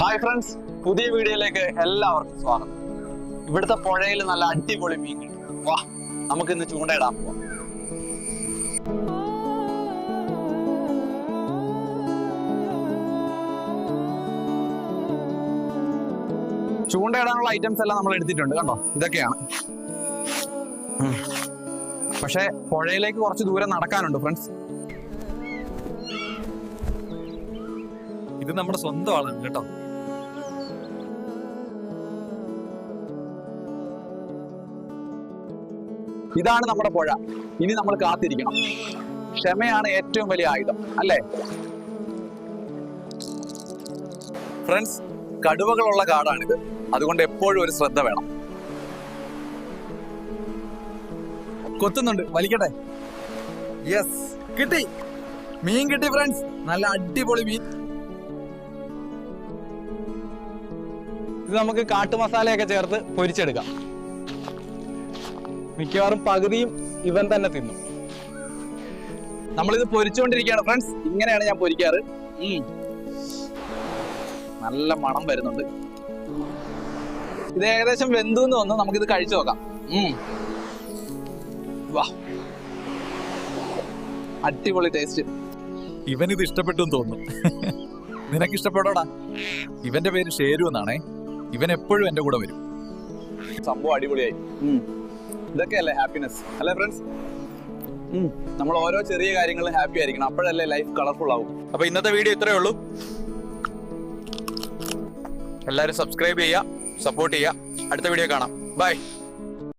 Hi friends, പുതിയ വീഡിയോയിലേക്ക് എല്ലാവർക്കും സ്വാഗതം. ഇവിടുത്തെ പുഴയിൽ നല്ല അടിപൊളി മീൻ കിട്ടും. വാ, നമുക്ക് ഇന്ന് ചൂണ്ടയിടാൻ പോവാം. ചൂണ്ടയിടാനുള്ള ഐറ്റംസ് എല്ലാം നമ്മൾ എടുത്തിട്ടുണ്ട്. കണ്ടോ, ഇതൊക്കെയാണ്. പക്ഷെ പുഴയിലേക്ക് കുറച്ച് ദൂരം നടക്കാനുണ്ട് ഫ്രണ്ട്സ്. ഇത് നമ്മുടെ സ്വന്തം ആളാണ് കേട്ടോ. ഇതാണ് നമ്മുടെ പുഴ. ഇനി നമ്മൾ കാത്തിരിക്കണം. ക്ഷമയാണ് ഏറ്റവും വലിയ ആയുധം, അല്ലേ ഫ്രണ്ട്സ്? കടുവകളുള്ള കാടാണിത്, അതുകൊണ്ട് എപ്പോഴും ഒരു ശ്രദ്ധ വേണം. കൊത്തുന്നുണ്ട്, വലിക്കട്ടെ. യെസ്, കിട്ടി, മീൻ കിട്ടി ഫ്രണ്ട്സ്. നല്ല അടിപൊളി മീൻ. ഇത് നമുക്ക് കാട്ടുമസാലയൊക്കെ ചേർത്ത് പൊരിച്ചെടുക്കാം. മിക്കവാറും പകുതിയും ഇവൻ തന്നെ തിന്നും. നമ്മളിത് പൊരിച്ചുകൊണ്ടിരിക്കുകയാണ് ഫ്രണ്ട്സ്. ഇങ്ങനെയാണ് ഞാൻ പൊരിക്കാറ്. നല്ല മണം വരുന്നുണ്ട്. ഇത് ഏകദേശം വെന്തു എന്ന് തോന്നുന്നു. നമുക്കിത് കഴിച്ചു നോക്കാം. വാ, അടിപൊളി ടേസ്റ്റ്. ഇവനിത് ഇഷ്ടപ്പെട്ടു തോന്നുന്നു. നിനക്ക് ഇഷ്ടപ്പെടോടാ? ഇവന്റെ പേര് ഷേരു എന്നാണേ. ഇവൻ എപ്പോഴും എന്റെ കൂടെ വരും. സംഭവം അടിപൊളിയായി. ഇതൊക്കെയല്ലേ ഹാപ്പിനെസ്, അല്ലേ ഫ്രണ്ട്സ്? നമ്മൾ ഓരോ ചെറിയ കാര്യങ്ങളും ഹാപ്പി ആയിരിക്കണം, അപ്പോഴല്ലേ ലൈഫ് കളർഫുൾ ആവും. അപ്പൊ ഇന്നത്തെ വീഡിയോ ഇത്രയേ ഉള്ളൂ. എല്ലാവരും സബ്സ്ക്രൈബ് ചെയ്യുക, സപ്പോർട്ട് ചെയ്യുക. അടുത്ത വീഡിയോ കാണാം. ബൈ.